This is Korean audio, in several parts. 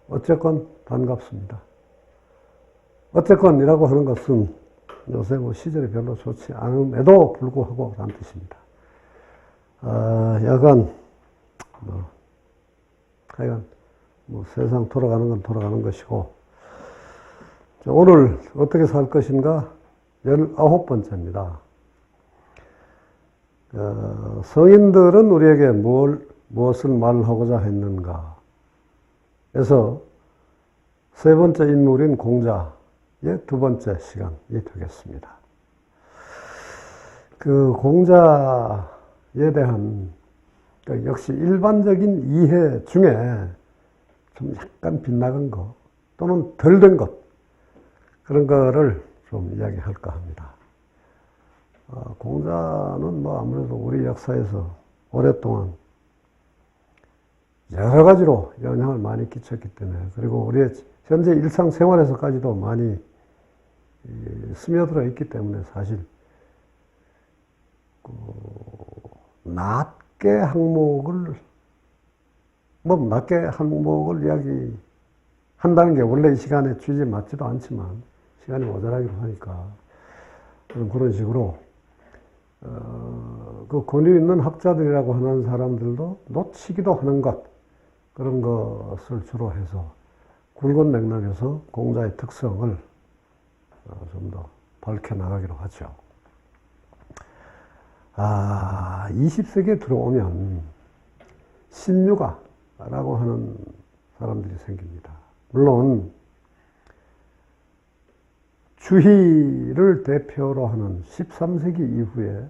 어쨌건 반갑습니다. 어쨌건이라고 하는 것은 요새 뭐 시절이 별로 좋지 않음에도 불구하고 라는 뜻입니다. 약간 하여간 세상 돌아가는 건 돌아가는 것이고, 오늘 어떻게 살 것인가 19번째입니다. 성인들은 우리에게 무엇을 말하고자 했는가? 그래서 세 번째 인물인 공자의 두 번째 시간이 되겠습니다. 그 공자에 대한 역시 일반적인 이해 중에 좀 약간 빗나간 것 또는 덜 된 것, 그런 거를 좀 이야기할까 합니다. 공자는 뭐 아무래도 우리 역사에서 오랫동안 여러 가지로 영향을 많이 끼쳤기 때문에, 그리고 우리의 현재 일상생활에서까지도 많이 스며들어 있기 때문에 사실 낮게 항목을 이야기한다는 게 원래 이 시간에 취지에 맞지도 않지만 시간이 모자라기도 하니까 그런 식으로 그 권위 있는 학자들이라고 하는 사람들도 놓치기도 하는 것, 그런 것을 주로 해서 굵은 맥락에서 공자의 특성을 좀 더 밝혀나가기로 하죠. 20세기에 들어오면 신유가라고 하는 사람들이 생깁니다. 물론 주희를 대표로 하는 13세기 이후에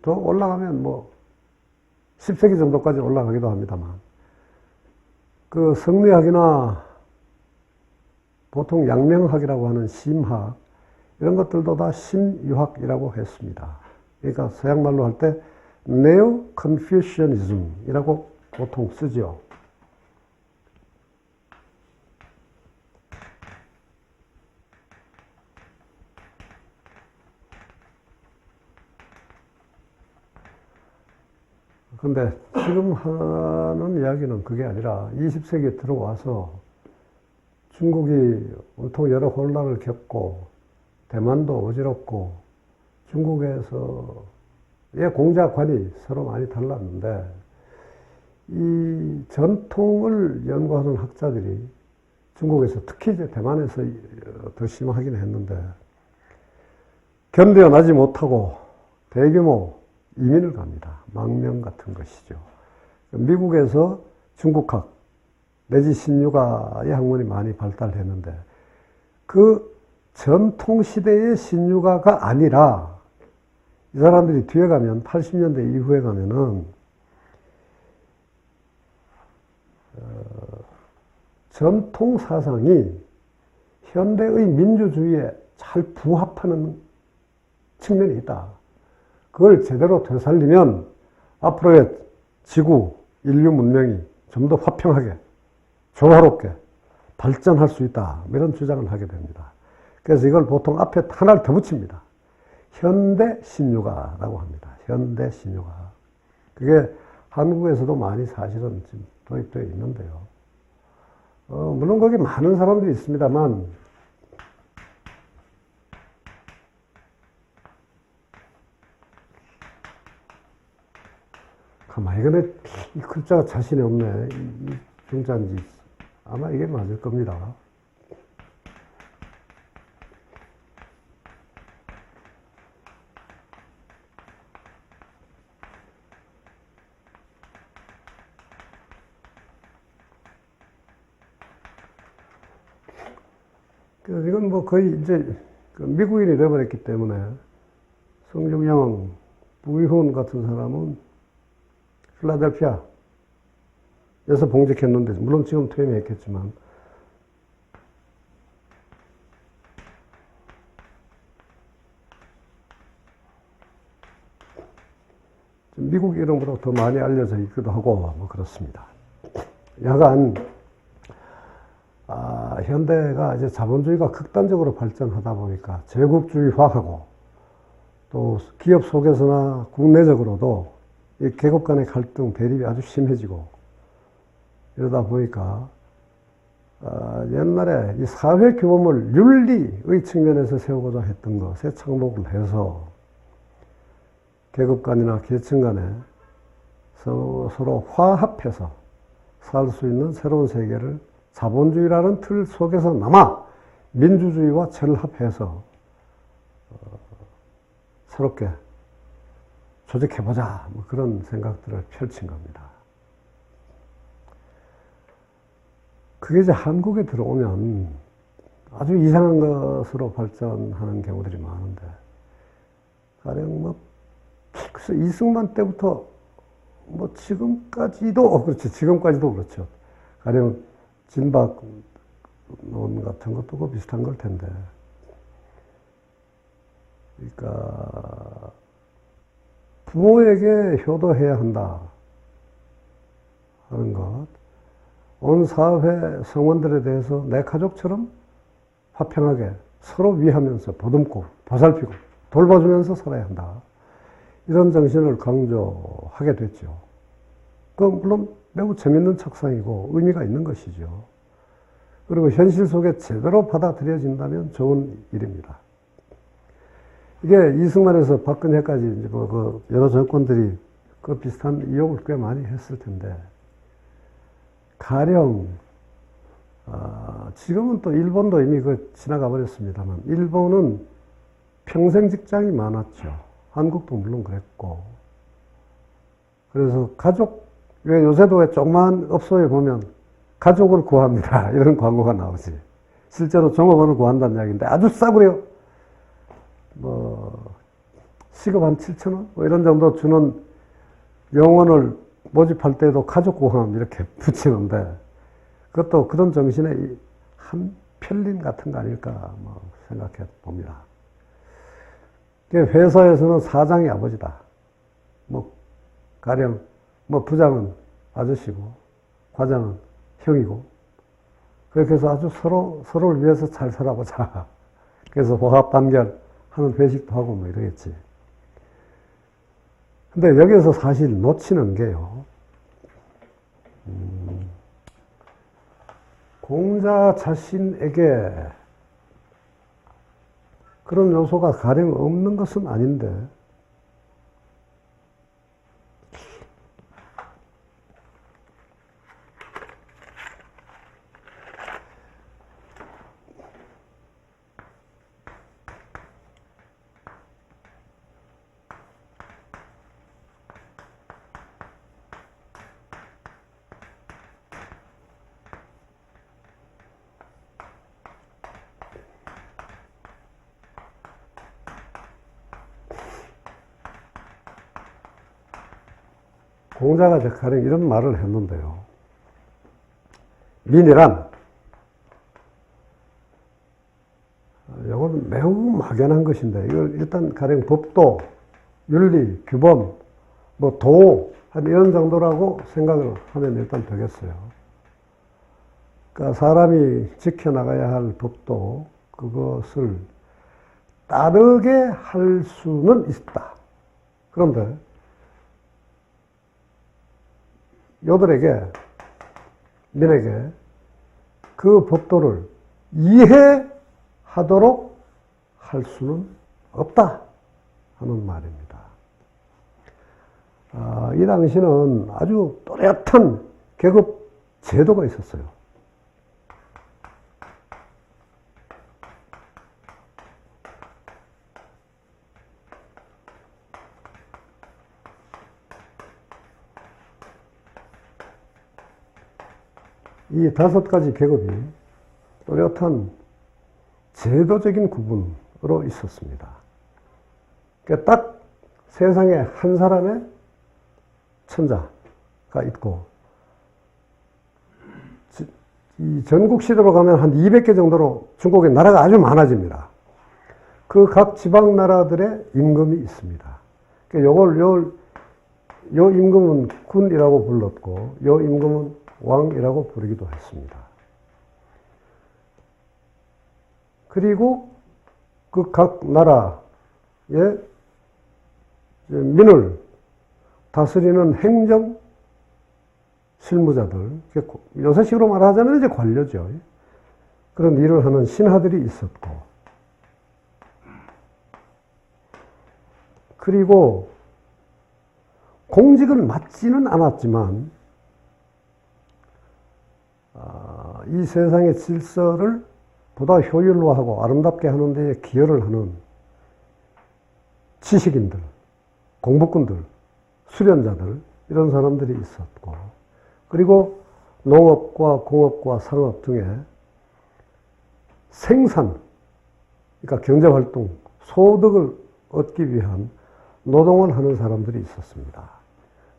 더 올라가면 10세기 정도까지 올라가기도 합니다만, 그 성리학이나 보통 양명학이라고 하는 심학, 이런 것들도 다 신유학이라고 했습니다. 그러니까 서양말로 할 때 Neo-Confucianism이라고 보통 쓰죠. 근데 지금 하는 이야기는 그게 아니라 20세기에 들어와서 중국이 온통 여러 혼란을 겪고 대만도 어지럽고 중국에서의 공자관이 서로 많이 달랐는데, 이 전통을 연구하는 학자들이 중국에서 특히 이제 대만에서 더 심하긴 했는데 견뎌나지 못하고 대규모 이민을 갑니다. 망명 같은 것이죠. 미국에서 중국학 내지 신유가의 학문이 많이 발달했는데, 그 전통시대의 신유가가 아니라 이 사람들이 뒤에 가면 80년대 이후에 가면은 전통 사상이 현대의 민주주의에 잘 부합하는 측면이 있다. 그걸 제대로 되살리면 앞으로의 지구, 인류 문명이 좀 더 화평하게, 조화롭게 발전할 수 있다. 이런 주장을 하게 됩니다. 그래서 이걸 보통 앞에 하나를 더 붙입니다. 현대 신유가라고 합니다. 현대 신유가. 그게 한국에서도 많이 사실은 지금 도입되어 있는데요. 물론 거기 많은 사람들이 있습니다만, 가만히 이거는 이 글자가 자신이 없네. 이 중자인지 아마 이게 맞을 겁니다. 이건 거의 이제 미국인이 되어버렸기 때문에, 성중영, 부이훈 같은 사람은 필라델피아에서 봉직했는데, 물론 지금 퇴임했겠지만, 미국 이름으로 더 많이 알려져 있기도 하고 그렇습니다. 약간 현대가 이제 자본주의가 극단적으로 발전하다 보니까 제국주의화하고, 또 기업 속에서나 국내적으로도 이 계급 간의 갈등, 대립이 아주 심해지고, 이러다 보니까 옛날에 이 사회 규범을 윤리의 측면에서 세우고자 했던 것에 착목을 해서 계급 간이나 계층 간에 서로 화합해서 살 수 있는 새로운 세계를 자본주의라는 틀 속에서 남아 민주주의와 결합해서 새롭게 조직해보자, 뭐 그런 생각들을 펼친 겁니다. 그게 이제 한국에 들어오면 아주 이상한 것으로 발전하는 경우들이 많은데, 가령 뭐 이승만 때부터 뭐 지금까지도 그렇죠. 가령 진박론 같은 것도 그 비슷한 걸 텐데, 그러니까 부모에게 효도해야 한다 하는 것, 온 사회 성원들에 대해서 내 가족처럼 화평하게 서로 위하면서 보듬고 보살피고 돌봐주면서 살아야 한다, 이런 정신을 강조하게 됐죠. 그 물론 매우 재밌는 책상이고 의미가 있는 것이죠. 그리고 현실 속에 제대로 받아들여진다면 좋은 일입니다. 이게 이승만에서 박근혜까지 이제 그 여러 정권들이 그 비슷한 이용을 꽤 많이 했을 텐데, 가령 지금은 또 일본도 이미 그 지나가 버렸습니다만, 일본은 평생 직장이 많았죠. 한국도 물론 그랬고. 그래서 왜 요새도 왜 조그만 업소에 보면 가족을 구합니다, 이런 광고가 나오지. 실제로 종업원을 구한다는 이야기인데 아주 싸구려. 뭐 시급 한 7,000원? 뭐 이런 정도 주는 영혼을 모집할 때도 가족 구함 이렇게 붙이는데, 그것도 그런 정신의 한 편린 같은 거 아닐까 뭐 생각해 봅니다. 회사에서는 사장이 아버지다. 뭐 가령 뭐 부장은 아저씨고 과장은 형이고, 그렇게 해서 아주 서로를 위해서 잘 살아보자. 그래서 호합 단결 하는 회식도 하고 뭐 이러겠지. 근데 여기서 사실 놓치는 게요, 공자 자신에게 그런 요소가 가령 없는 것은 아닌데, 공자가 가령 이런 말을 했는데요. 민이란, 이건 매우 막연한 것인데, 이걸 일단 가령 법도, 윤리, 규범, 뭐 도, 한 이런 정도라고 생각을 하면 일단 되겠어요. 그러니까 사람이 지켜나가야 할 법도 그것을 따르게 할 수는 있다. 그런데 민에게 그 법도를 이해하도록 할 수는 없다 하는 말입니다. 이 당시는 아주 또렷한 계급 제도가 있었어요. 이 5가지 계급이 또렷한 제도적인 구분으로 있었습니다. 그러니까 딱 세상에 한 사람의 천자가 있고, 이 전국 시대로 가면 한 200개 정도로 중국의 나라가 아주 많아집니다. 그 각 지방 나라들의 임금이 있습니다. 그러니까 요 임금은 군이라고 불렀고, 요 임금은 왕이라고 부르기도 했습니다. 그리고 그 각 나라의 민을 다스리는 행정 실무자들, 요새식으로 말하자면 이제 관료죠. 그런 일을 하는 신하들이 있었고, 그리고 공직을 맡지는 않았지만 이 세상의 질서를 보다 효율화하고 아름답게 하는 데에 기여를 하는 지식인들, 공부꾼들, 수련자들, 이런 사람들이 있었고, 그리고 농업과 공업과 상업 등의 생산, 그러니까 경제활동, 소득을 얻기 위한 노동을 하는 사람들이 있었습니다.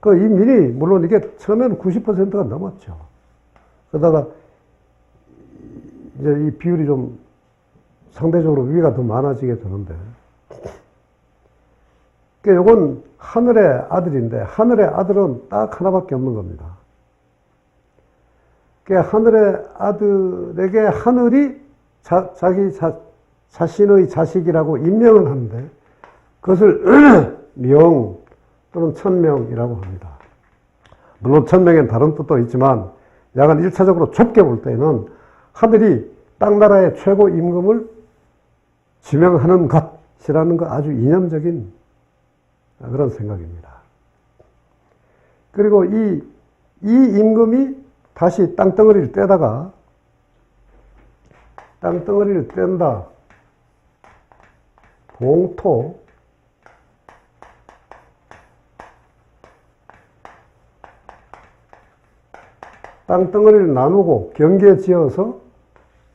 이 민이, 물론 이게 처음에는 90%가 넘었죠. 그러다가 이제 이 비율이 좀 상대적으로 위가 더 많아지게 되는데, 요건 하늘의 아들인데, 하늘의 아들은 딱 하나밖에 없는 겁니다. 하늘의 아들에게 하늘이 자기 자신의 자식이라고 임명을 하는데, 그것을 명 또는 천명이라고 합니다. 물론 천명엔 다른 뜻도 있지만, 약간 1차적으로 좁게 볼 때는 하늘이 땅나라의 최고 임금을 지명하는 것이라는 거 아주 이념적인 그런 생각입니다. 그리고 이 임금이 다시 땅덩어리를 떼다가, 땅덩어리를 뗀다, 봉토, 땅덩어리를 나누고 경계 지어서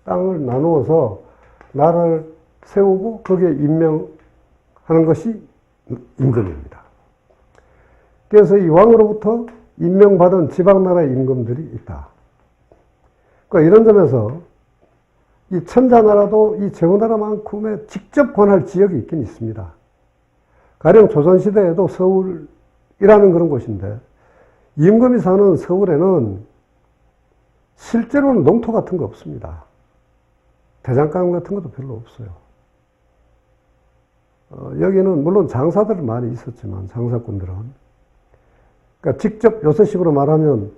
땅을 나누어서 나라를 세우고 거기에 임명하는 것이 임금입니다. 그래서 이 왕으로부터 임명받은 지방나라의 임금들이 있다. 그러니까 이런 점에서 이 천자나라도 이 제후나라만큼의 직접 권할 지역이 있긴 있습니다. 가령 조선시대에도 서울이라는 그런 곳인데, 임금이 사는 서울에는 실제로는 농토 같은 거 없습니다. 대장간 같은 것도 별로 없어요. 여기는 물론 장사들은 많이 있었지만, 장사꾼들은. 그러니까 직접 요새식으로 말하면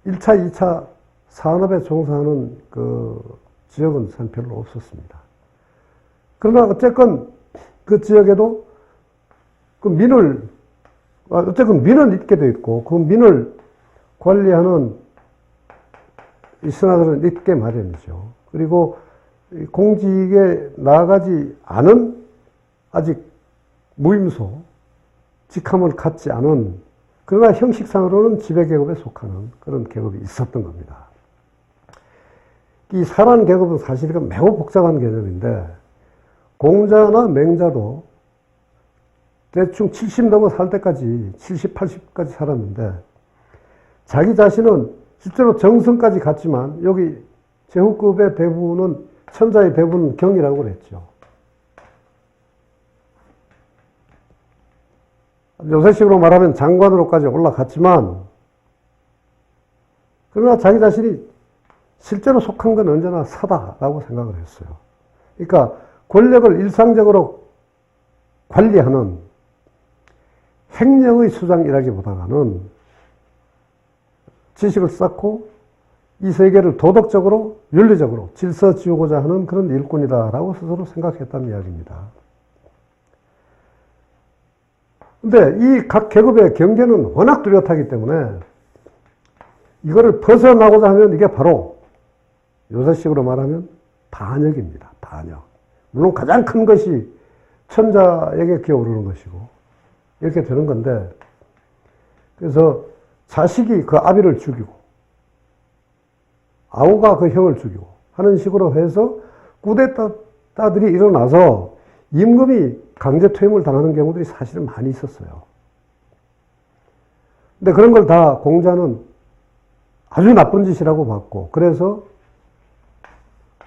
1차, 2차 산업에 종사하는 그 지역은 별로 없었습니다. 그러나 어쨌건 그 지역에도 어쨌든 민은 있게 돼 있고, 그 민을 관리하는 이 신하들은 있게 마련이죠. 그리고 공직에 나아가지 않은, 아직 무임소, 직함을 갖지 않은, 그러나 형식상으로는 지배계급에 속하는 그런 계급이 있었던 겁니다. 이 사란 계급은 사실 매우 복잡한 개념인데, 공자나 맹자도 대충 70 넘어 살 때까지, 70, 80까지 살았는데, 자기 자신은 실제로 정승까지 갔지만, 여기 제후급의 대부분은, 천자의 대부분은 경이라고 그랬죠. 요새식으로 말하면 장관으로까지 올라갔지만, 그러나 자기 자신이 실제로 속한 건 언제나 사다라고 생각을 했어요. 그러니까 권력을 일상적으로 관리하는 행령의 수장이라기보다는 지식을 쌓고 이 세계를 도덕적으로, 윤리적으로 질서 지우고자 하는 그런 일꾼이다라고 스스로 생각했다는 이야기입니다. 근데 이 각 계급의 경계는 워낙 뚜렷하기 때문에 이거를 벗어나고자 하면 이게 바로 요새식으로 말하면 반역입니다. 반역. 물론 가장 큰 것이 천자에게 기어오르는 것이고 이렇게 되는 건데, 그래서 자식이 그 아비를 죽이고 아우가 그 형을 죽이고 하는 식으로 해서 쿠데타들이 일어나서 임금이 강제 퇴임을 당하는 경우들이 사실은 많이 있었어요. 근데 그런 걸 다 공자는 아주 나쁜 짓이라고 봤고, 그래서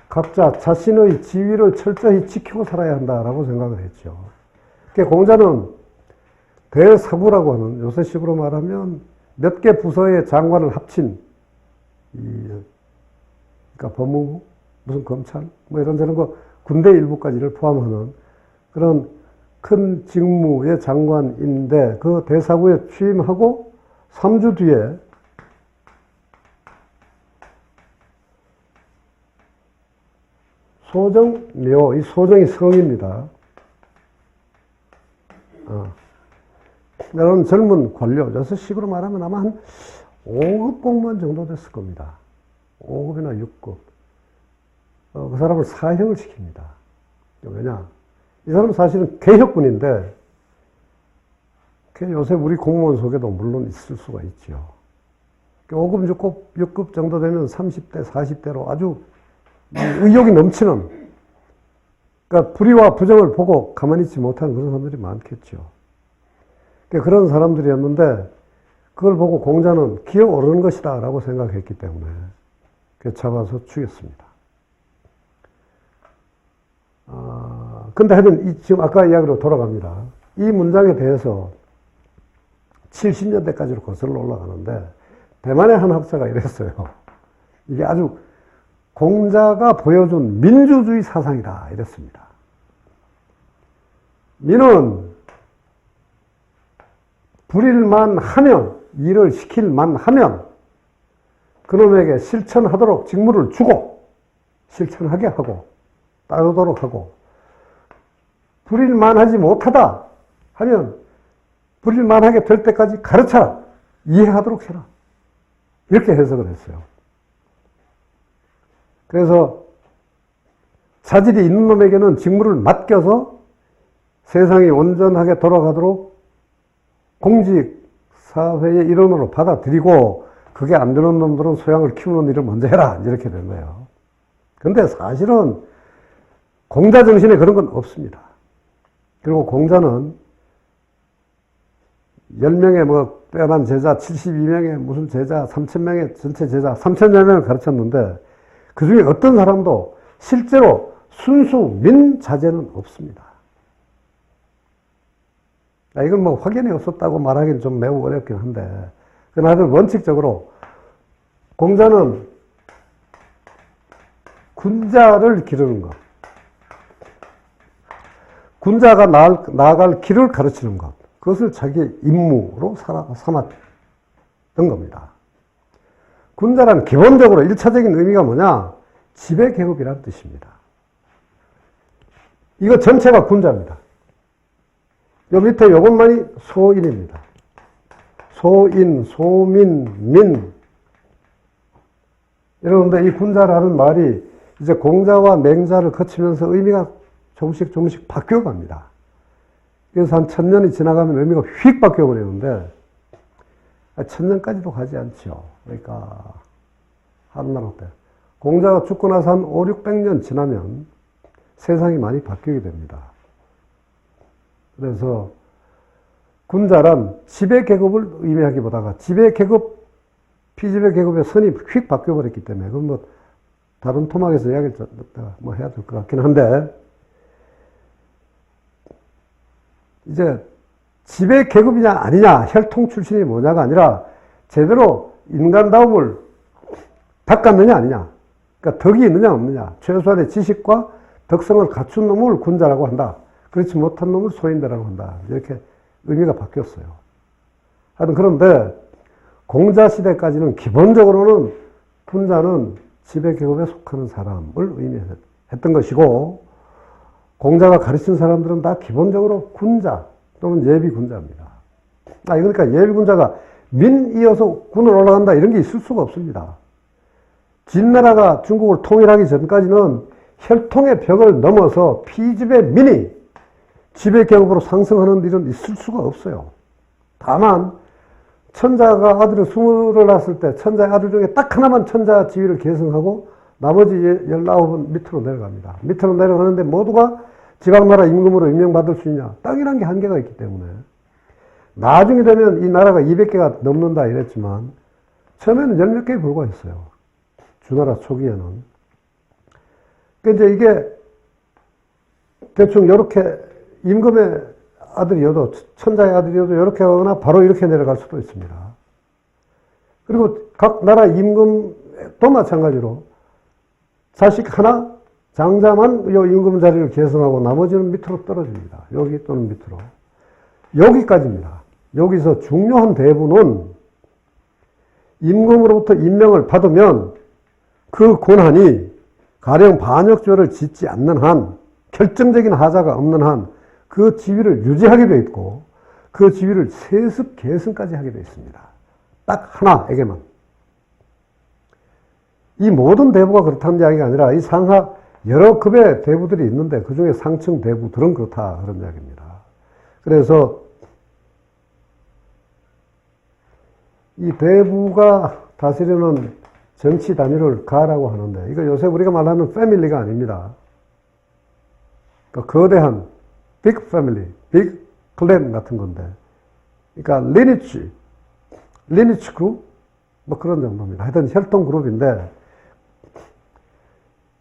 각자 자신의 지위를 철저히 지키고 살아야 한다라고 생각을 했죠. 그러니까 공자는 대사부라고 하는, 요새식으로 말하면 몇 개 부서의 장관을 합친, 그러니까 법무부, 무슨 검찰, 뭐 이런저런 거, 군대 일부까지를 포함하는 그런 큰 직무의 장관인데, 그 대사부에 취임하고 3주 뒤에 소정묘, 이 소정이 성입니다. 이런 젊은 관료, 여섯식으로 말하면 아마 한 5급 공무원 정도 됐을 겁니다. 5급이나 6급. 그 사람을 사형을 시킵니다. 왜냐? 이 사람은 사실은 개혁군인데, 요새 우리 공무원 속에도 물론 있을 수가 있죠. 5급, 6급 정도 되면 30대, 40대로 아주 의욕이 넘치는, 그러니까 불의와 부정을 보고 가만히 있지 못하는 그런 사람들이 많겠죠. 그런 사람들이었는데, 그걸 보고 공자는 기어 오르는 것이다 라고 생각했기 때문에 잡아서 죽였습니다. 근데 하여튼 지금 아까 이야기로 돌아갑니다. 이 문장에 대해서 70년대까지로 거슬러 올라가는데 대만의 한 학자가 이랬어요. 이게 아주 공자가 보여준 민주주의 사상이다 이랬습니다. 민은 불일만 하면, 일을 시킬만 하면 그놈에게 실천하도록 직무를 주고 실천하게 하고 따르도록 하고, 불일만 하지 못하다 하면 불일만 하게 될 때까지 가르쳐라, 이해하도록 해라, 이렇게 해석을 했어요. 그래서 자질이 있는 놈에게는 직무를 맡겨서 세상이 온전하게 돌아가도록 공직 사회의 일원으로 받아들이고, 그게 안 되는 놈들은 소양을 키우는 일을 먼저 해라, 이렇게 된 거예요. 근데 사실은 공자 정신에 그런 건 없습니다. 그리고 공자는 10명의 뭐 빼어난 제자, 72명의 무슨 제자, 3000명의 전체 제자, 3000여 명을 가르쳤는데 그 중에 어떤 사람도 실제로 순수 민자재는 없습니다. 이건 뭐 확연히 없었다고 말하기는 좀 매우 어렵긴 한데, 그러나 원칙적으로 공자는 군자를 기르는 것, 군자가 나아갈 길을 가르치는 것, 그것을 자기의 임무로 삼았던 겁니다. 군자란 기본적으로 1차적인 의미가 뭐냐? 지배계급이라는 뜻입니다. 이거 전체가 군자입니다. 요 밑에 요것만이 소인입니다. 소인, 소민, 민. 이러는데 이 군자라는 말이 이제 공자와 맹자를 거치면서 의미가 조금씩 바뀌어 갑니다. 그래서 한 1000년이 지나가면 의미가 휙 바뀌어 버리는데, 1000년까지도 가지 않죠. 그러니까, 한나라 때. 공자가 죽고 나서 한 5, 600년 지나면 세상이 많이 바뀌게 됩니다. 그래서 군자란 지배계급을 의미하기보다가 지배계급, 피지배계급의 선이 휙 바뀌어버렸기 때문에, 그건 뭐, 다른 토막에서 이야기를 뭐 해야 될 것 같긴 한데, 이제 지배계급이냐 아니냐, 혈통 출신이 뭐냐가 아니라 제대로 인간다움을 닦았느냐 아니냐, 그러니까 덕이 있느냐 없느냐, 최소한의 지식과 덕성을 갖춘 놈을 군자라고 한다. 그렇지 못한 놈을 소인대라고 한다. 이렇게 의미가 바뀌었어요. 하여튼 그런데 공자 시대까지는 기본적으로는 군자는 지배계급에 속하는 사람을 의미했던 것이고, 공자가 가르친 사람들은 다 기본적으로 군자 또는 예비군자입니다. 그러니까 예비군자가 민 이어서 군을 올라간다 이런 게 있을 수가 없습니다. 진나라가 중국을 통일하기 전까지는 혈통의 벽을 넘어서 피지배 민이 지배계급으로 상승하는 일은 있을 수가 없어요. 다만 천자가 아들을 20을 낳았을 때 천자의 아들 중에 딱 하나만 천자 지위를 계승하고 나머지 19은 밑으로 내려갑니다. 밑으로 내려가는데 모두가 지방나라 임금으로 임명받을 수 있냐? 땅이란 게 한계가 있기 때문에. 나중에 되면 이 나라가 200개가 넘는다 이랬지만 처음에는 10몇 개에 불과했어요. 주나라 초기에는. 그러니까 이제 이게 대충 이렇게 임금의 아들이어도, 천자의 아들이어도 이렇게 하거나 바로 이렇게 내려갈 수도 있습니다. 그리고 각 나라 임금도 마찬가지로 자식 하나, 장자만 이 임금 자리를 계승하고 나머지는 밑으로 떨어집니다. 여기 또는 밑으로. 여기까지입니다. 여기서 중요한 대부는 임금으로부터 임명을 받으면 그 권한이 가령 반역죄를 짓지 않는 한, 결정적인 하자가 없는 한 그 지위를 유지하게 되어 있고 그 지위를 세습 계승까지 하게 되어 있습니다. 딱 하나에게만. 이 모든 대부가 그렇다는 이야기가 아니라 이 상하 여러 급의 대부들이 있는데 그 중에 상층 대부들은 그렇다 그런 이야기입니다. 그래서 이 대부가 다스리는 정치 단위를 가라고 하는데 이거 요새 우리가 말하는 패밀리가 아닙니다. 그러니까 거대한 빅 패밀리, 빅 클랜 같은 건데 그러니까 리니치 그룹 뭐 그런 정도입니다. 하여튼 혈통 그룹인데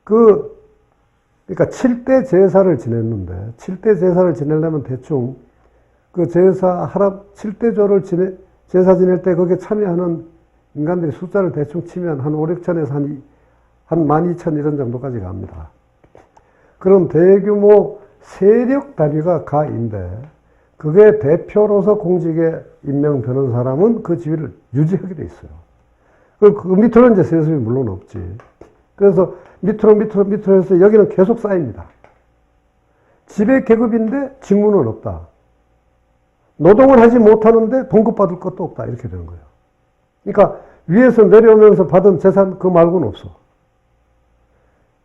그러니까 7대 제사를 지냈는데 7대 제사를 지내려면 대충 그 제사 7대조를 제사 지낼 때 거기에 참여하는 인간들이 숫자를 대충 치면 한 5, 6천에서 한 12,000 이런 정도까지 갑니다. 그럼 대규모 세력 단위가 가인데 그게 대표로서 공직에 임명되는 사람은 그 지위를 유지하게 돼 있어요. 그 밑으로는 이제 세습이 물론 없지. 그래서 밑으로 해서 여기는 계속 쌓입니다. 지배 계급인데 직무는 없다. 노동을 하지 못하는데 봉급받을 것도 없다. 이렇게 되는 거예요. 그러니까 위에서 내려오면서 받은 재산 그 말고는 없어.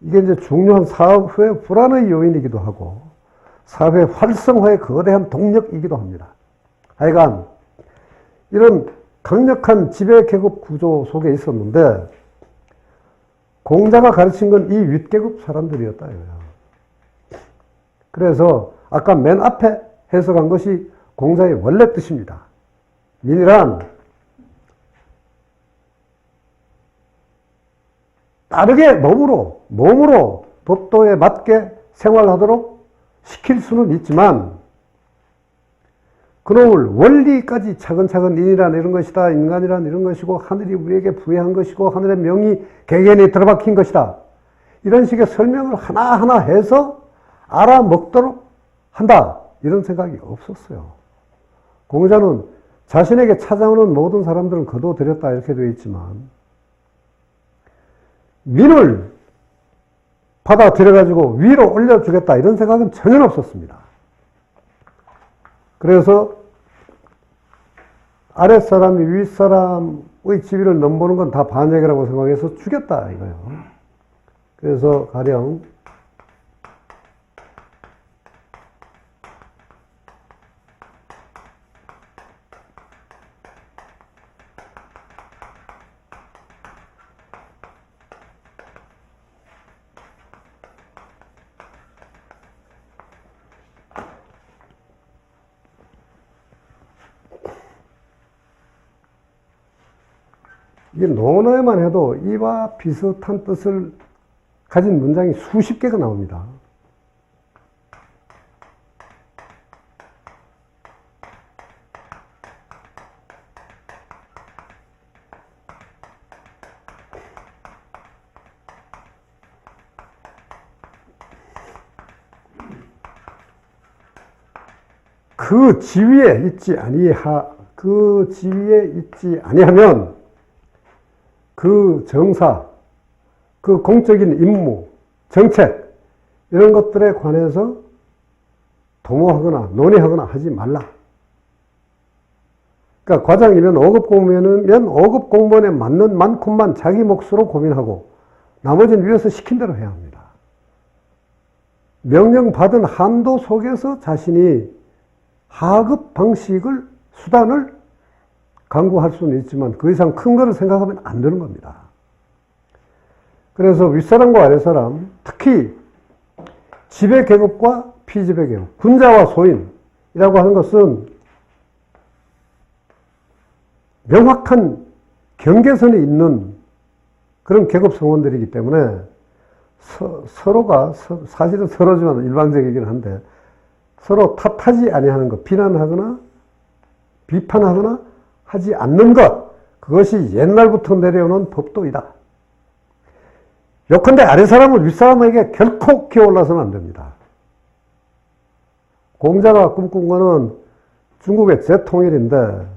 이게 이제 중요한 사회 불안의 요인이기도 하고 사회 활성화의 거대한 동력이기도 합니다. 하여간 이런 강력한 지배계급 구조 속에 있었는데 공자가 가르친 건 이 윗계급 사람들이었다 이거야. 그래서 아까 맨 앞에 해석한 것이 공자의 원래 뜻입니다. 민이란 빠르게 몸으로 법도에 맞게 생활하도록 시킬 수는 있지만 그놈을 원리까지 차근차근 인이란 이런 것이다, 인간이란 이런 것이고 하늘이 우리에게 부여한 것이고 하늘의 명이 개개인에 들어박힌 것이다. 이런 식의 설명을 하나하나 해서 알아먹도록 한다. 이런 생각이 없었어요. 공자는 자신에게 찾아오는 모든 사람들은 거둬들였다 이렇게 되어 있지만 민을 받아들여가지고 위로 올려주겠다 이런 생각은 전혀 없었습니다. 그래서 아랫사람이 윗사람의 지위를 넘보는 건 다 반역이라고 생각해서 죽였다 이거예요. 그래서 가령 이게 논어에만 해도 이와 비슷한 뜻을 가진 문장이 수십 개가 나옵니다. 그 지위에 있지 아니하면 그 정사, 그 공적인 임무, 정책 이런 것들에 관해서 도모하거나 논의하거나 하지 말라. 그러니까 과장이면 5급 공무원이면 5급 공무원에 맞는 만큼만 자기 몫으로 고민하고 나머지는 위에서 시킨 대로 해야 합니다. 명령받은 한도 속에서 자신이 하급 방식을, 수단을 강구할 수는 있지만 그 이상 큰 거를 생각하면 안 되는 겁니다. 그래서 윗사람과 아랫사람, 특히 지배계급과 피지배계급, 군자와 소인이라고 하는 것은 명확한 경계선이 있는 그런 계급 성원들이기 때문에 서로가, 사실은 서로지만 일반적이긴 한데 서로 탓하지 아니하는 것, 비난하거나 비판하거나 하지 않는 것, 그것이 옛날부터 내려오는 법도이다. 요컨대 아랫사람은 윗사람에게 결코 기어올라서는 안 됩니다. 공자가 꿈꾼 거는 중국의 재통일인데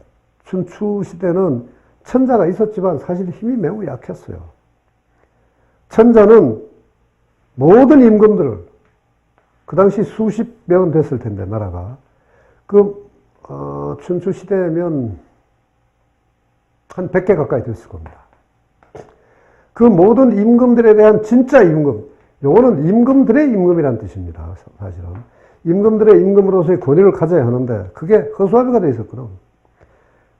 춘추 시대는 천자가 있었지만 사실 힘이 매우 약했어요. 천자는 모든 임금들을, 그 당시 수십 명은 됐을 텐데, 나라가. 춘추 시대면 한 100개 가까이 됐을 겁니다. 그 모든 임금들에 대한 진짜 임금, 요거는 임금들의 임금이란 뜻입니다. 사실은. 임금들의 임금으로서의 권위를 가져야 하는데, 그게 허수아비가 되어 있었거든.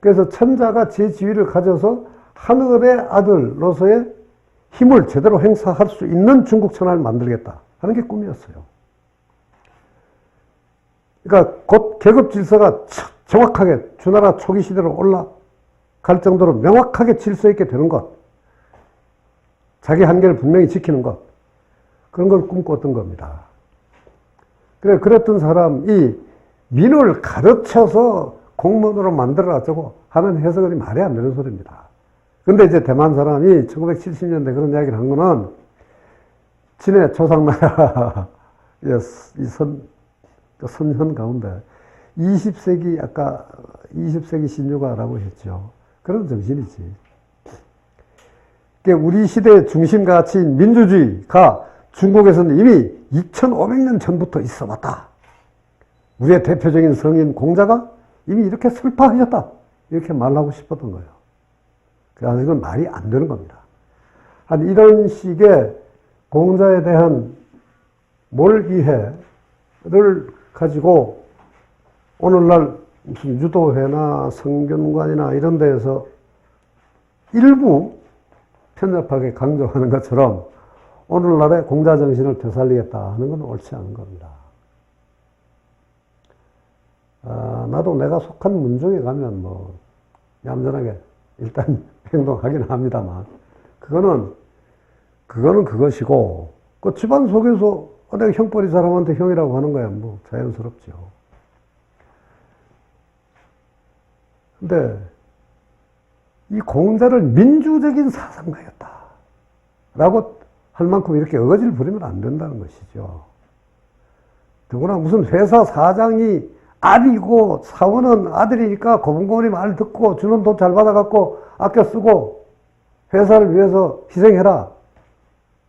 그래서 천자가 제 지위를 가져서 하늘의 아들로서의 힘을 제대로 행사할 수 있는 중국 천하를 만들겠다 하는 게 꿈이었어요. 그러니까 곧 계급 질서가 정확하게 주나라 초기 시대로 올라갈 정도로 명확하게 질서 있게 되는 것, 자기 한계를 분명히 지키는 것, 그런 걸 꿈꿨던 겁니다. 그랬던 사람이 민을 가르쳐서 공무원으로 만들어가지고 하는 해석은 말이 안 되는 소리입니다. 근데 이제 대만 사람이 1970년대 그런 이야기를 한 거는 진해 조상나라 선현 가운데 20세기, 아까 20세기 신유가라고 했죠. 그런 정신이지. 우리 시대의 중심 가치인 민주주의가 중국에서는 이미 2500년 전부터 있어 왔다. 우리의 대표적인 성인 공자가 이미 이렇게 설파하셨다. 이렇게 말하고 싶었던 거예요. 그래서 이건 말이 안 되는 겁니다. 한 이런 식의 공자에 대한 몰이해를 가지고 오늘날 무슨 유도회나 성균관이나 이런 데에서 일부 편협하게 강조하는 것처럼 오늘날의 공자 정신을 되살리겠다 하는 건 옳지 않은 겁니다. 나도 내가 속한 문중에 가면 뭐 얌전하게 일단 행동하긴 합니다만, 그거는 그것이고, 그 집안 속에서 내가 형벌이 사람한테 형이라고 하는 거야, 뭐 자연스럽죠. 근데 이 공자를 민주적인 사상가였다 라고 할 만큼 이렇게 어거지를 부리면 안 된다는 것이죠. 더구나 무슨 회사 사장이 아비고 사원은 아들이니까 고분고분이 말 듣고 주는 돈 잘 받아갖고 아껴 쓰고 회사를 위해서 희생해라.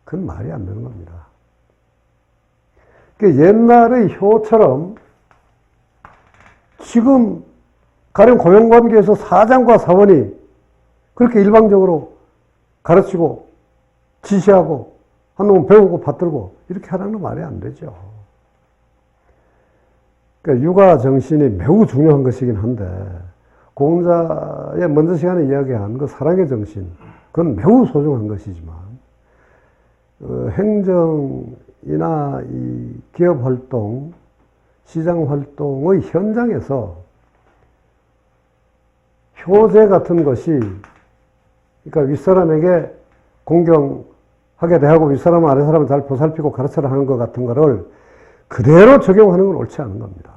그건 말이 안 되는 겁니다. 옛날의 효처럼 지금 가령 고용관계에서 사장과 사원이 그렇게 일방적으로 가르치고 지시하고 한 놈은 배우고 받들고 이렇게 하라는 건 말이 안 되죠. 그러니까 육아 정신이 매우 중요한 것이긴 한데, 공자의 먼저 시간에 이야기한 그 사랑의 정신, 그건 매우 소중한 것이지만, 행정이나 이 기업 활동, 시장 활동의 현장에서 효제 같은 것이, 그러니까 윗사람에게 공경하게 대하고 윗사람은 아랫사람을 잘 보살피고 가르쳐라 하는 것 같은 거를 그대로 적용하는 건 옳지 않은 겁니다.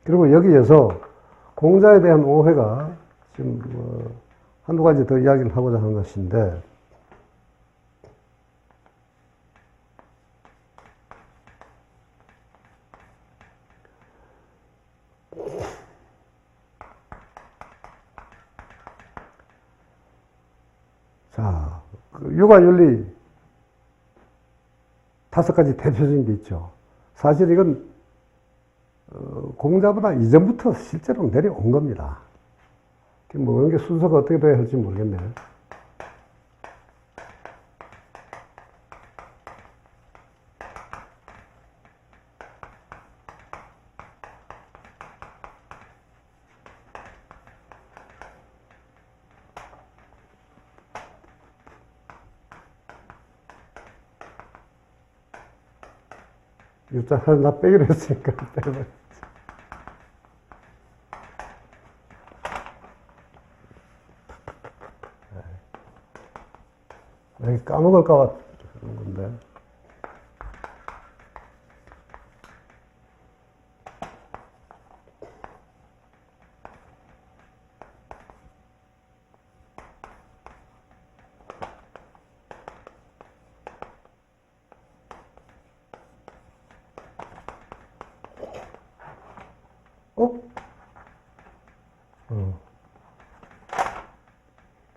그리고 여기에서 공자에 대한 오해가 지금 한두 가지 더 이야기를 하고자 하는 것인데, 자, 육아윤리 5가지 대표적인 게 있죠. 사실 이건 공자보다 이전부터 실제로 내려온 겁니다. 뭐 이게 순서가 어떻게 돼야 할지 모르겠네요. 유자 하나 빼기로 했으니까 빼버렸지. 까먹을까봐 그런 건데.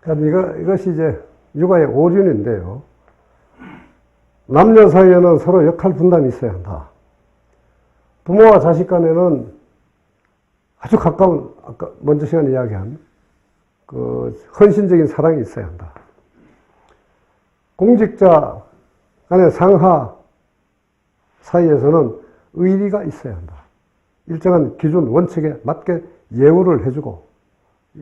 그러니까 이것이 이제 육아의 오륜인데요. 남녀 사이에는 서로 역할 분담이 있어야 한다. 부모와 자식 간에는 아주 가까운, 아까 먼저 시간에 이야기한 그 헌신적인 사랑이 있어야 한다. 공직자 간의 상하 사이에서는 의리가 있어야 한다. 일정한 기준, 원칙에 맞게 예우를 해주고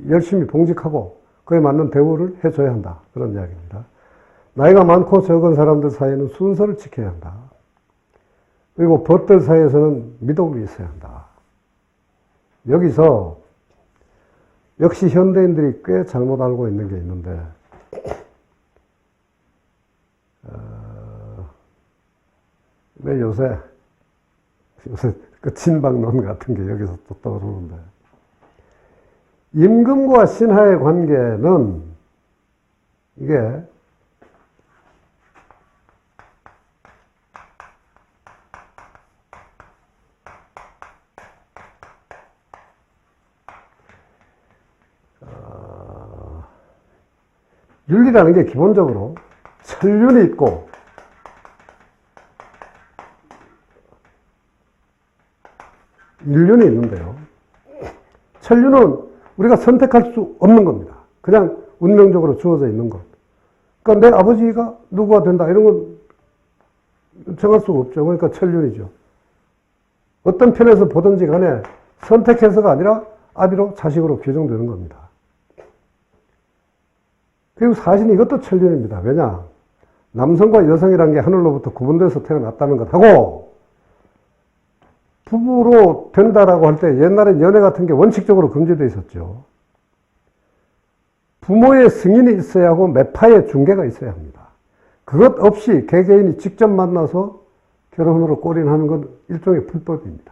열심히 봉직하고 그에 맞는 대우를 해줘야 한다. 그런 이야기입니다. 나이가 많고 적은 사람들 사이에는 순서를 지켜야 한다. 그리고 벗들 사이에서는 미덕이 있어야 한다. 여기서 역시 현대인들이 꽤 잘못 알고 있는 게 있는데 왜 요새 그 친박론 같은 게 여기서 또 떠오르는데 임금과 신하의 관계는 이게 윤리라는 게 기본적으로 천륜이 있고 인륜이 있는데요. 천륜은 우리가 선택할 수 없는 겁니다. 그냥 운명적으로 주어져 있는 것. 그러니까 내 아버지가 누구가 된다 이런 건 정할 수가 없죠. 그러니까 천륜이죠. 어떤 편에서 보든지 간에 선택해서가 아니라 아비로 자식으로 규정되는 겁니다. 그리고 사실 이것도 천륜입니다. 왜냐? 남성과 여성이라는 게 하늘로부터 구분돼서 태어났다는 것하고 부부로 된다라고 할 때 옛날엔 연애 같은 게 원칙적으로 금지되어 있었죠. 부모의 승인이 있어야 하고 매파의 중개가 있어야 합니다. 그것 없이 개개인이 직접 만나서 결혼으로 골인하는 건 일종의 불법입니다.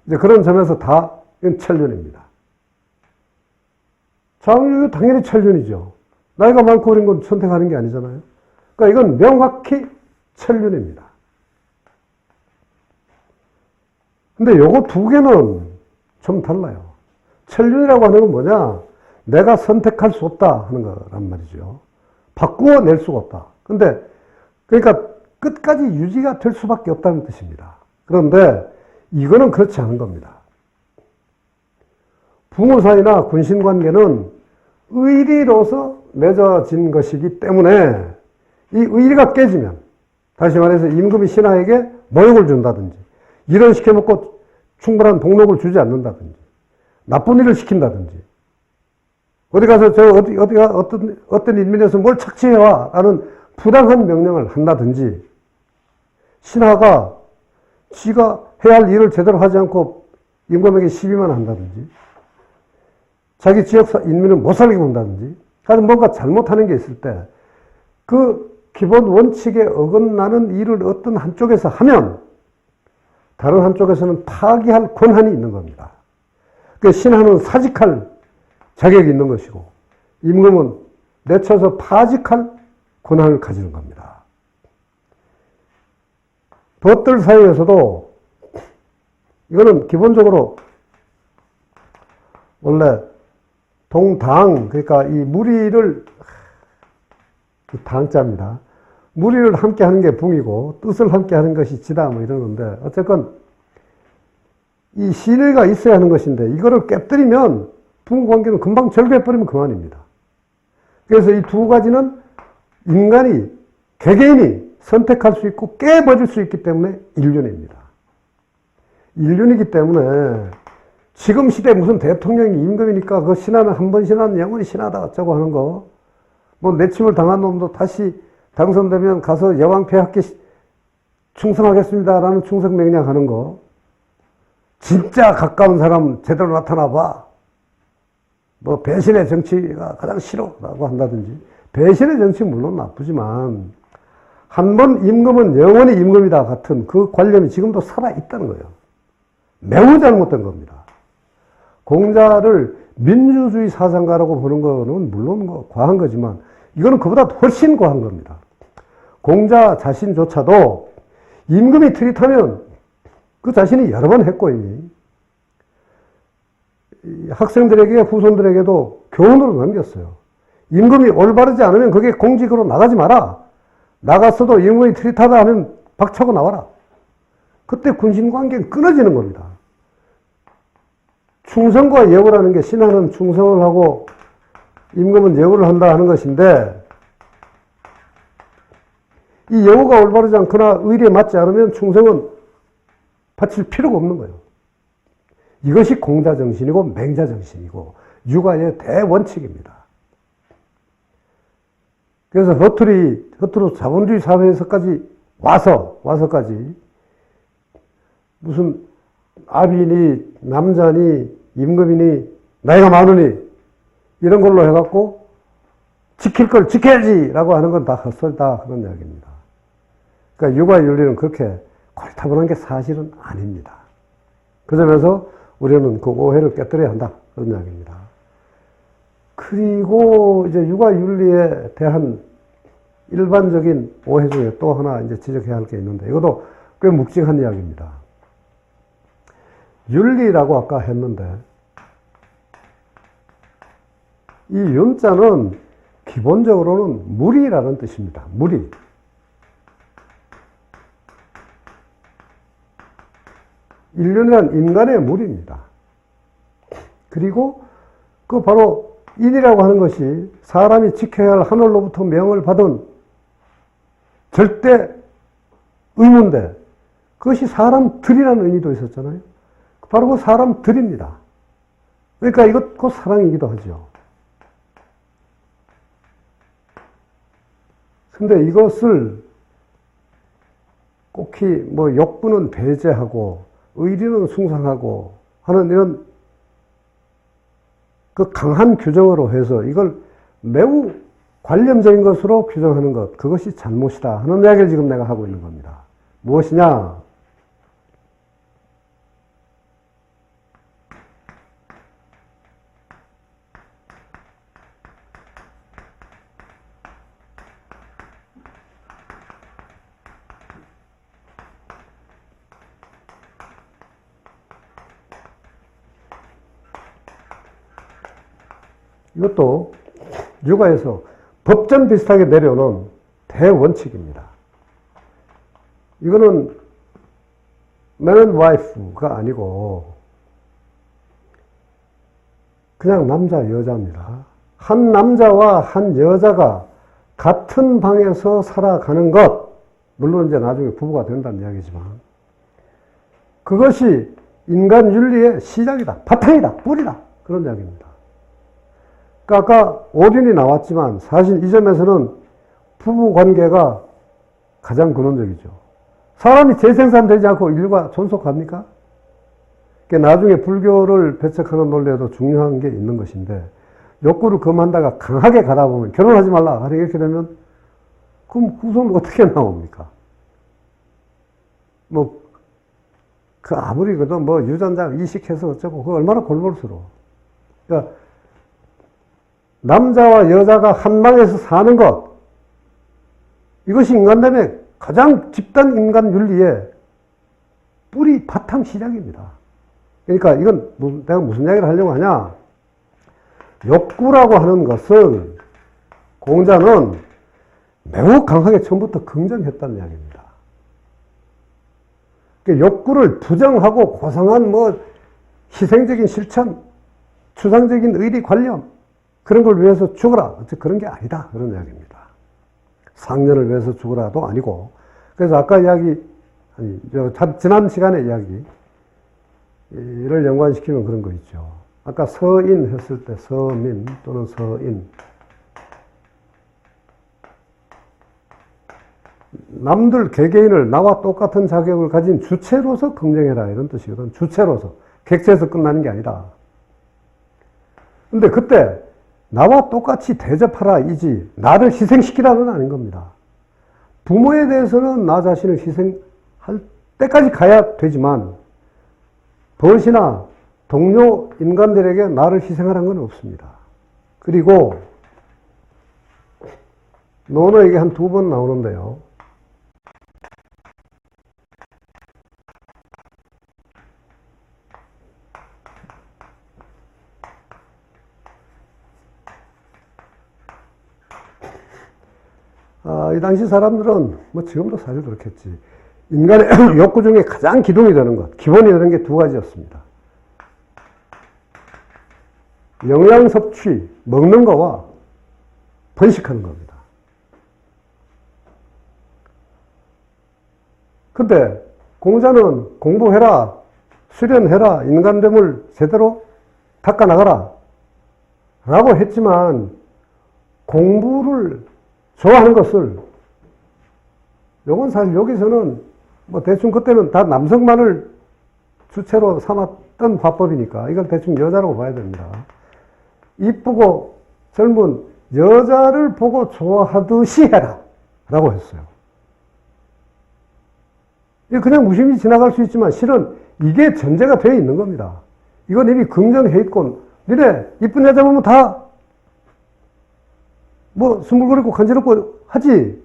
이제 그런 점에서 다 이건 천륜입니다. 장유 당연히 천륜이죠. 나이가 많고 어린 건 선택하는 게 아니잖아요. 그러니까 이건 명확히 천륜입니다. 근데 요거 두 개는 좀 달라요. 천륜이라고 하는 건 뭐냐? 내가 선택할 수 없다 하는 거란 말이죠. 바꾸어 낼 수가 없다. 근데 그러니까 끝까지 유지가 될 수밖에 없다는 뜻입니다. 그런데 이거는 그렇지 않은 겁니다. 부모 사이나 군신 관계는 의리로서 맺어진 것이기 때문에 이 의리가 깨지면 다시 말해서 임금이 신하에게 모욕을 준다든지 일을 시켜먹고 충분한 복록을 주지 않는다든지 나쁜 일을 시킨다든지 어디 가서 어디가 어떤 인민에서 뭘 착취해와 라는 부당한 명령을 한다든지 신하가 지가 해야 할 일을 제대로 하지 않고 임금에게 시비만 한다든지 자기 지역 인민을 못 살게 군다든지 하여튼 뭔가 잘못하는 게 있을 때 그 기본 원칙에 어긋나는 일을 어떤 한쪽에서 하면 다른 한쪽에서는 파기할 권한이 있는 겁니다. 그 신하는 사직할 자격이 있는 것이고 임금은 내쳐서 파직할 권한을 가지는 겁니다. 벗들 사이에서도 이거는 기본적으로 원래 동당, 그러니까 이 무리를, 당자입니다. 무리를 함께 하는 게 붕이고, 뜻을 함께 하는 것이 지다, 뭐 이러는데, 어쨌건, 이 신의가 있어야 하는 것인데, 이거를 깨뜨리면, 부부관계는 금방 절개해버리면 그만입니다. 그래서 이 두 가지는 인간이, 개개인이 선택할 수 있고, 깨버릴 수 있기 때문에 인륜입니다. 인륜이기 때문에, 지금 시대 무슨 대통령이 임금이니까 그 신하는 한 번 신하는 영원히 신하다 어쩌고 하는 거. 뭐 내침을 당한 놈도 다시 당선되면 가서 여왕 폐하께 충성하겠습니다라는 충성 맹령하는 거. 진짜 가까운 사람 제대로 나타나 봐. 뭐 배신의 정치가 가장 싫어라고 한다든지. 배신의 정치 물론 나쁘지만 한 번 임금은 영원히 임금이다 같은 그 관념이 지금도 살아있다는 거예요. 매우 잘못된 겁니다. 공자를 민주주의 사상가라고 보는 거는 물론 과한 거지만 이거는 그보다 훨씬 과한 겁니다. 공자 자신조차도 임금이 트릿하면 그 자신이 여러 번 했고 이미 학생들에게 후손들에게도 교훈으로 남겼어요. 임금이 올바르지 않으면 그게 공직으로 나가지 마라. 나갔어도 임금이 트릿하다 하면 박차고 나와라. 그때 군신관계는 끊어지는 겁니다. 충성과 예우라는 게 신하는 충성을 하고 임금은 예우를 한다 하는 것인데, 이 예우가 올바르지 않거나 의리에 맞지 않으면 충성은 바칠 필요가 없는 거예요. 이것이 공자정신이고 맹자정신이고 육아의 대원칙입니다. 그래서 허투루 자본주의 사회에서까지 와서까지 무슨 아비니 남자니 임금이니 나이가 많으니 이런 걸로 해갖고 지킬 걸 지켜야지 라고 하는 건 다 헛소리다 그런 이야기입니다. 그러니까 육아윤리는 그렇게 콜타분한 게 사실은 아닙니다. 그 점에서 우리는 그 오해를 깨뜨려야 한다 그런 이야기입니다. 그리고 이제 육아윤리에 대한 일반적인 오해 중에 또 하나 이제 지적해야 할 게 있는데, 이것도 꽤 묵직한 이야기입니다. 윤리라고 아까 했는데, 이 윤자는 기본적으로는 무리라는 뜻입니다. 무리. 인륜이란 인간의 무리입니다. 그리고 그 바로 인이라고 하는 것이 사람이 지켜야 할 하늘로부터 명을 받은 절대 의무인데, 그것이 사람들이라는 의미도 있었잖아요. 바로 그 사람들입니다. 그러니까 이것 곧 사랑이기도 하죠. 근데 이것을 꼭히 뭐 욕구는 배제하고 의리는 숭상하고 하는 이런 그 강한 규정으로 해서 이걸 매우 관념적인 것으로 규정하는 것, 그것이 잘못이다 하는 이야기를 지금 내가 하고 있는 겁니다. 무엇이냐? 이것도 육아에서 법전 비슷하게 내려오는 대원칙입니다. 이거는 man and wife가 아니고 그냥 남자, 여자입니다. 한 남자와 한 여자가 같은 방에서 살아가는 것, 물론 이제 나중에 부부가 된다는 이야기지만, 그것이 인간 윤리의 시작이다, 바탕이다, 뿌리다, 그런 이야기입니다. 그러니까 아까 오륜이 나왔지만 사실 이 점에서는 부부 관계가 가장 근원적이죠. 사람이 재생산되지 않고 인류가 존속합니까? 그러니까 나중에 불교를 배척하는 논리에도 중요한 게 있는 것인데, 욕구를 금한다가 강하게 가다 보면 결혼하지 말라 이렇게 되면 그럼 후손 어떻게 나옵니까? 뭐 그 아무리 그래도 뭐 유전자 이식해서 어쩌고 그거 얼마나 골골스러워. 그러니까 남자와 여자가 한 방에서 사는 것, 이것이 인간됨의 가장 집단 인간 윤리의 뿌리, 바탕, 시작입니다. 그러니까 이건 내가 무슨 이야기를 하려고 하냐? 욕구라고 하는 것은 공자는 매우 강하게 처음부터 긍정했다는 이야기입니다. 그러니까 욕구를 부정하고 고상한 뭐 희생적인 실천, 추상적인 의리 관념, 그런 걸 위해서 죽어라, 그런 게 아니다, 그런 이야기입니다. 상년을 위해서 죽어라도 아니고. 그래서 아까 이야기, 지난 시간에 이야기를 연관시키면 그런 거 있죠. 아까 서인 했을 때 서민 또는 서인, 남들 개개인을 나와 똑같은 자격을 가진 주체로서 긍정해라 이런 뜻이거든. 주체로서. 객체에서 끝나는 게 아니다. 근데 그때 나와 똑같이 대접하라 이지 나를 희생시키라는 아닌 겁니다. 부모에 대해서는 나 자신을 희생할 때까지 가야 되지만 벗이나 동료 인간들에게 나를 희생하라는 건 없습니다. 그리고 논어에게 한 2번 나오는데요. 이 당시 사람들은 뭐 지금도 사실 그렇겠지. 인간의 욕구 중에 가장 기둥이 되는 것, 기본이 되는 게 두 가지였습니다. 영양 섭취, 먹는 거와 번식하는 겁니다. 근데 공자는 공부해라, 수련해라, 인간됨을 제대로 닦아나가라 라고 했지만 공부를 좋아하는 것을, 요건 사실 여기서는 뭐 대충 그때는 다 남성만을 주체로 삼았던 화법이니까 이건 대충 여자라고 봐야 됩니다. 이쁘고 젊은 여자를 보고 좋아하듯이 해라 라고 했어요. 그냥 무심히 지나갈 수 있지만 실은 이게 전제가 되어 있는 겁니다. 이건 이미 긍정해 있고, 니네 이쁜 여자 보면 다 뭐 스물거리고 간지럽고 하지.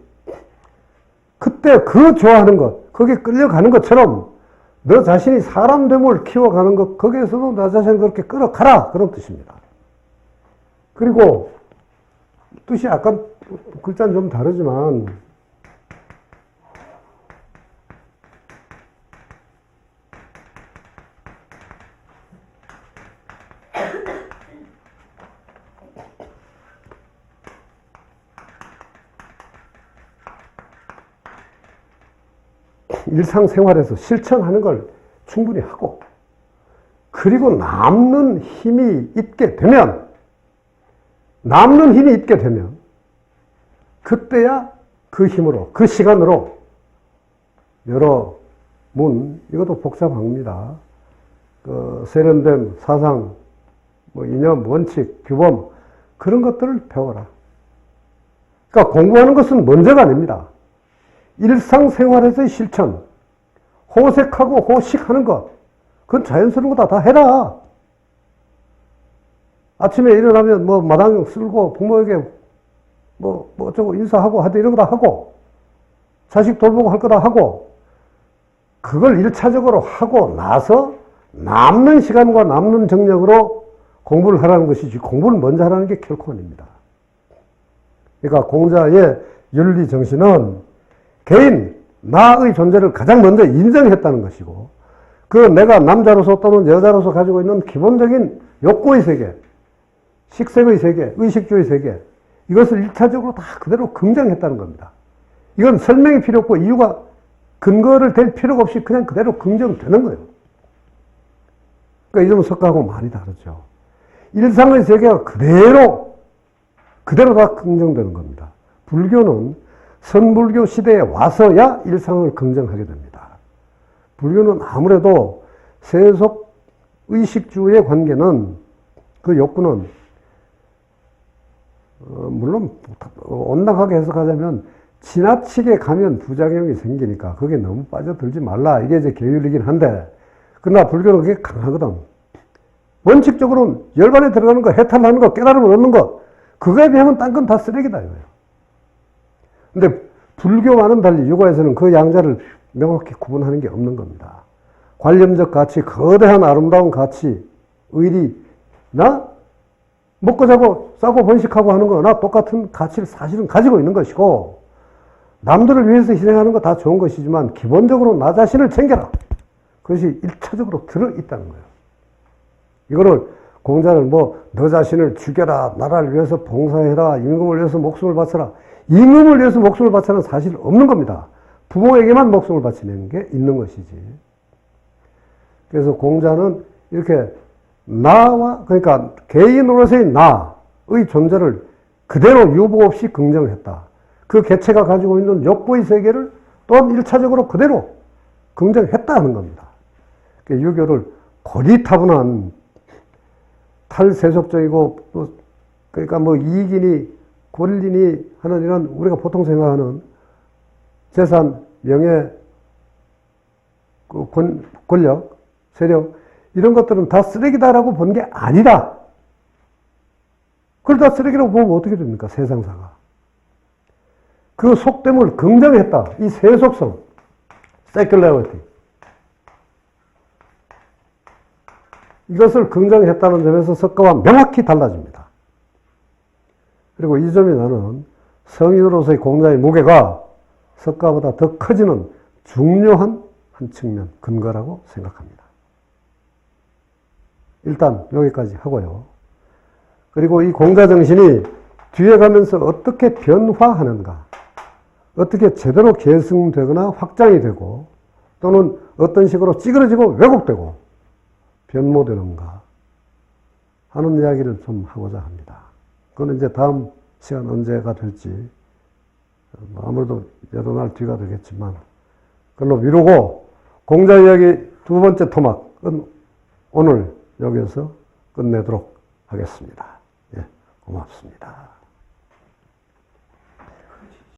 그때 그 좋아하는 것, 거기에 끌려가는 것처럼 너 자신이 사람됨을 키워가는 것, 거기에서도 나 자신을 그렇게 끌어가라, 그런 뜻입니다. 그리고 뜻이 아까 글자는 좀 다르지만 일상생활에서 실천하는 걸 충분히 하고, 그리고 남는 힘이 있게 되면, 그때야 그 힘으로, 그 시간으로 여러 이것도 복잡한 겁니다. 세련됨, 사상, 이념, 원칙, 규범, 그런 것들을 배워라. 그러니까 공부하는 것은 먼저가 아닙니다. 일상생활에서의 실천, 호색하고 호식하는 것, 그건 자연스러운 거다. 다 해라. 아침에 일어나면 마당 쓸고 부모에게 어쩌고 인사하고 하든 이런 거 다 하고, 자식 돌보고 할 거 다 하고, 그걸 1차적으로 하고 나서 남는 시간과 남는 정력으로 공부를 하라는 것이지, 공부를 먼저 하라는 게 결코 아닙니다. 그러니까 공자의 윤리 정신은 개인, 나의 존재를 가장 먼저 인정했다는 것이고, 내가 남자로서 또는 여자로서 가지고 있는 기본적인 욕구의 세계, 식색의 세계, 의식주의 세계, 이것을 1차적으로 다 그대로 긍정했다는 겁니다. 이건 설명이 필요 없고 이유가 근거를 댈 필요가 없이 그냥 그대로 긍정되는 거예요. 그러니까 이 점은 석가하고 많이 다르죠. 일상의 세계가 그대로 다 긍정되는 겁니다. 불교는 선불교 시대에 와서야 일상을 긍정하게 됩니다. 불교는 아무래도 세속 의식주의 관계는, 그 욕구는 물론 온당하게 해석하자면 지나치게 가면 부작용이 생기니까 거기에 너무 빠져들지 말라, 이게 이제 계율이긴 한데, 그러나 불교는 그게 강하거든. 원칙적으로는 열반에 들어가는 거, 해탈하는 거, 깨달음을 얻는 거, 그거에 비하면 딴 건 다 쓰레기다 이거예요. 근데 불교와는 달리 유가에서는 그 양자를 명확히 구분하는 게 없는 겁니다. 관념적 가치, 거대한 아름다운 가치, 의리, 먹고 자고 싸고 번식하고 하는 거나 똑같은 가치를 사실은 가지고 있는 것이고, 남들을 위해서 희생하는 거 다 좋은 것이지만 기본적으로 나 자신을 챙겨라, 그것이 1차적으로 들어있다는 거예요. 이거를 공자는 너 자신을 죽여라, 나라를 위해서 봉사해라, 임금을 위해서 목숨을 바쳐라, 임금을 위해서 목숨을 바쳐는 사실 없는 겁니다. 부모에게만 목숨을 바치는 게 있는 것이지. 그래서 공자는 이렇게 그러니까 개인으로서의 나의 존재를 그대로 유보 없이 긍정했다. 그 개체가 가지고 있는 욕구의 세계를 또한 1차적으로 그대로 긍정했다는 겁니다. 유교를 고리타분한 탈세속적이고, 그러니까 이익이니 권리니 하는 이런 우리가 보통 생각하는 재산, 명예, 권력, 세력, 이런 것들은 다 쓰레기다라고 본 게 아니다. 그걸 다 쓰레기라고 보면 어떻게 됩니까? 세상사가. 그 속됨을 긍정했다. 이 세속성, secularity. 이것을 긍정했다는 점에서 석가와 명확히 달라집니다. 그리고 이 점이 나는 성인으로서의 공자의 무게가 석가보다 더 커지는 중요한 한 측면, 근거라고 생각합니다. 일단 여기까지 하고요. 그리고 이 공자 정신이 뒤에 가면서 어떻게 변화하는가, 어떻게 제대로 계승되거나 확장이 되고 또는 어떤 식으로 찌그러지고 왜곡되고 변모되는가 하는 이야기를 좀 하고자 합니다. 그건 이제 다음 시간 언제가 될지 아무래도 여러 날 뒤가 되겠지만 그걸로 미루고 공자 이야기 두 번째 토막은 오늘 여기서 끝내도록 하겠습니다. 예, 고맙습니다.